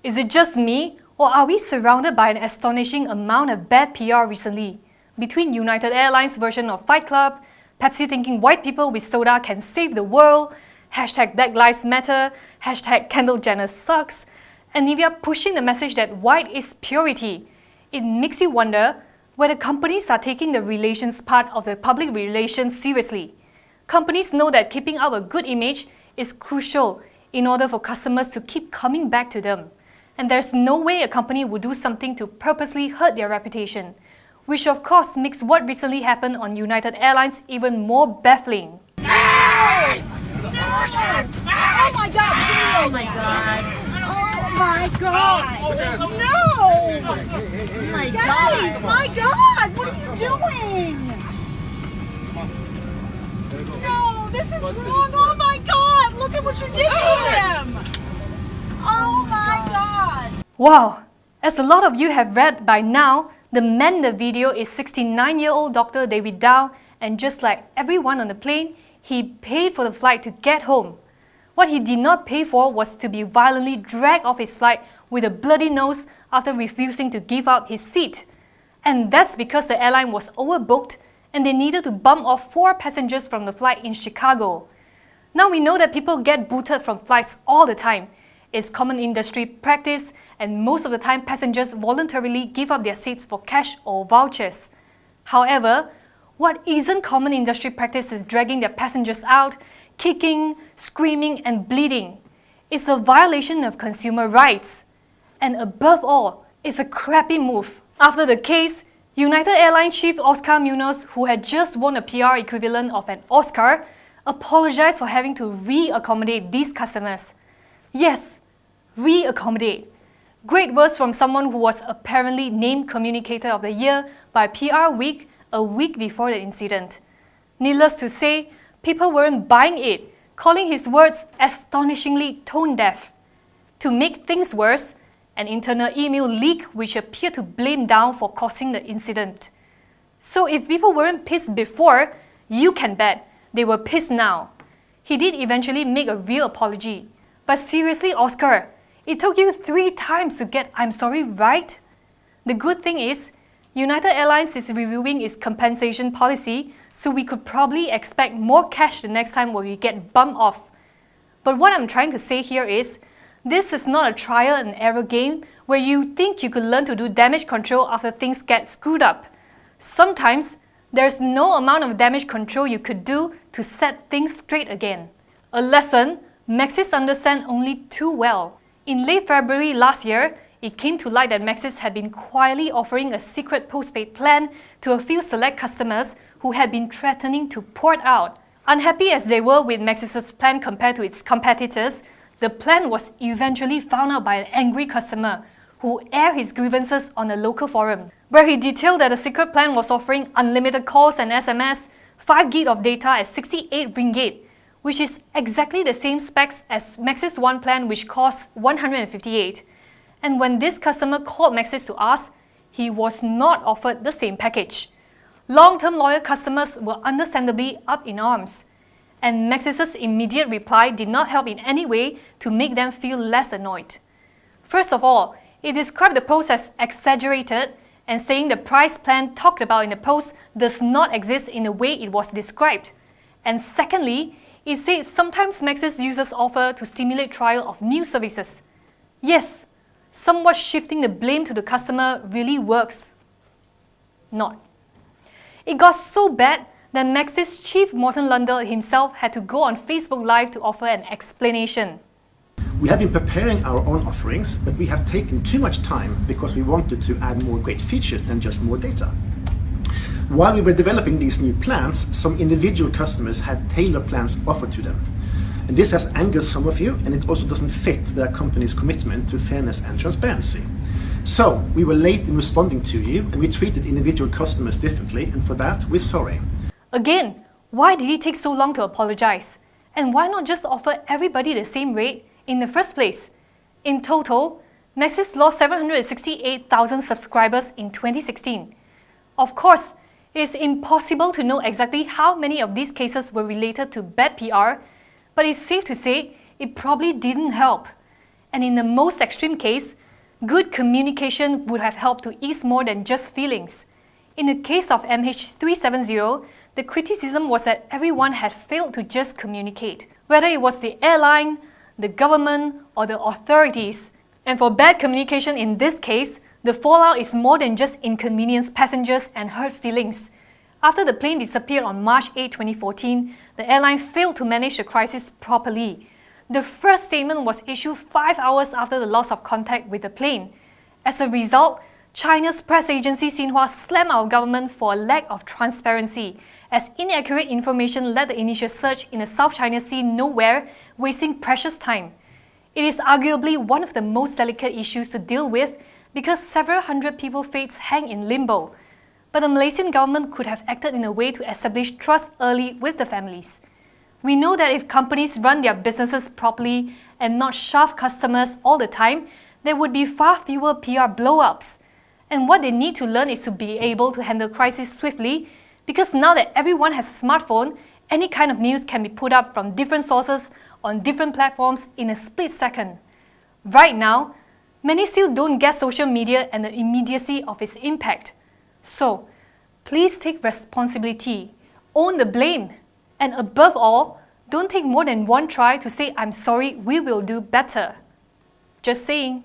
Is it just me, or are we surrounded by an astonishing amount of bad PR recently? Between United Airlines' version of Fight Club, Pepsi thinking white people with soda can save the world, hashtag Black Lives Matter, hashtag Kendall Jenner sucks, and Nivea pushing the message that white is purity. It makes you wonder whether companies are taking the relations part of the public relations seriously. Companies know that keeping up a good image is crucial in order for customers to keep coming back to them. And there's no way a company would do something to purposely hurt their reputation, which of course makes what recently happened on United Airlines even more baffling. Oh my God! Oh my God! Oh my God! No! Oh my Guys, my God! What are you doing? No, this is wrong! Oh my God! Look at what you did to him! Oh my God! Wow! As a lot of you have read by now, the man in the video is 69-year-old Dr. David Dow, and just like everyone on the plane, he paid for the flight to get home. What he did not pay for was to be violently dragged off his flight with a bloody nose after refusing to give up his seat. And that's because the airline was overbooked and they needed to bump off 4 passengers from the flight in Chicago. Now we know that people get booted from flights all the time. It's common industry practice, and most of the time passengers voluntarily give up their seats for cash or vouchers. However, what isn't common industry practice is dragging their passengers out, kicking, screaming, and bleeding. It's a violation of consumer rights. And above all, it's a crappy move. After the case, United Airlines chief Oscar Munoz, who had just won a PR equivalent of an Oscar, apologized for having to re-accommodate these customers. Yes, re-accommodate. Great words from someone who was apparently named Communicator of the Year by PR Week a week before the incident. Needless to say, people weren't buying it, calling his words astonishingly tone-deaf. To make things worse, an internal email leak which appeared to blame Dow for causing the incident. So if people weren't pissed before, you can bet they were pissed now. He did eventually make a real apology. But seriously, Oscar, it took you 3 times to get "I'm sorry" right? The good thing is, United Airlines is reviewing its compensation policy, so we could probably expect more cash the next time when we get bumped off. But what I'm trying to say here is, this is not a trial and error game where you think you could learn to do damage control after things get screwed up. Sometimes, there's no amount of damage control you could do to set things straight again. A lesson Maxis understand only too well. In late February last year, it came to light that Maxis had been quietly offering a secret postpaid plan to a few select customers who had been threatening to port out. Unhappy as they were with Maxis' plan compared to its competitors, the plan was eventually found out by an angry customer who aired his grievances on a local forum, where he detailed that the secret plan was offering unlimited calls and SMS, 5 GB of data at 68 ringgit, which is exactly the same specs as Maxis One plan, which costs 158. And when this customer called Maxis to ask, he was not offered the same package. Long-term loyal customers were understandably up in arms, and Maxis' immediate reply did not help in any way to make them feel less annoyed. First of all, it described the post as exaggerated and saying the price plan talked about in the post does not exist in the way it was described. And secondly, it said sometimes Maxis users offer to stimulate trial of new services. Yes, somewhat shifting the blame to the customer really works. Not. It got so bad that Maxis chief Morten Lundell himself had to go on Facebook Live to offer an explanation. We have been preparing our own offerings, but we have taken too much time because we wanted to add more great features than just more data. While we were developing these new plans, some individual customers had tailored plans offered to them. And this has angered some of you, and it also doesn't fit with our company's commitment to fairness and transparency. So, we were late in responding to you, and we treated individual customers differently, and for that, we're sorry. Again, why did it take so long to apologize? And why not just offer everybody the same rate in the first place? In total, Maxis lost 768,000 subscribers in 2016. Of course, it is impossible to know exactly how many of these cases were related to bad PR, but it's safe to say it probably didn't help. And in the most extreme case, good communication would have helped to ease more than just feelings. In the case of MH370, the criticism was that everyone had failed to just communicate, whether it was the airline, the government, or the authorities. And for bad communication in this case, the fallout is more than just inconvenience passengers and hurt feelings. After the plane disappeared on March 8, 2014, the airline failed to manage the crisis properly. The first statement was issued 5 hours after the loss of contact with the plane. As a result, China's press agency Xinhua slammed our government for a lack of transparency, as inaccurate information led the initial search in the South China Sea nowhere, wasting precious time. It is arguably one of the most delicate issues to deal with because several hundred people's fates hang in limbo. But the Malaysian government could have acted in a way to establish trust early with the families. We know that if companies run their businesses properly and not shove customers all the time, there would be far fewer PR blow-ups. And what they need to learn is to be able to handle crises swiftly, because now that everyone has a smartphone, any kind of news can be put up from different sources on different platforms in a split second. Right now, many still don't get social media and the immediacy of its impact. So, please take responsibility, own the blame, and above all, don't take more than one try to say, "I'm sorry, we will do better." Just saying.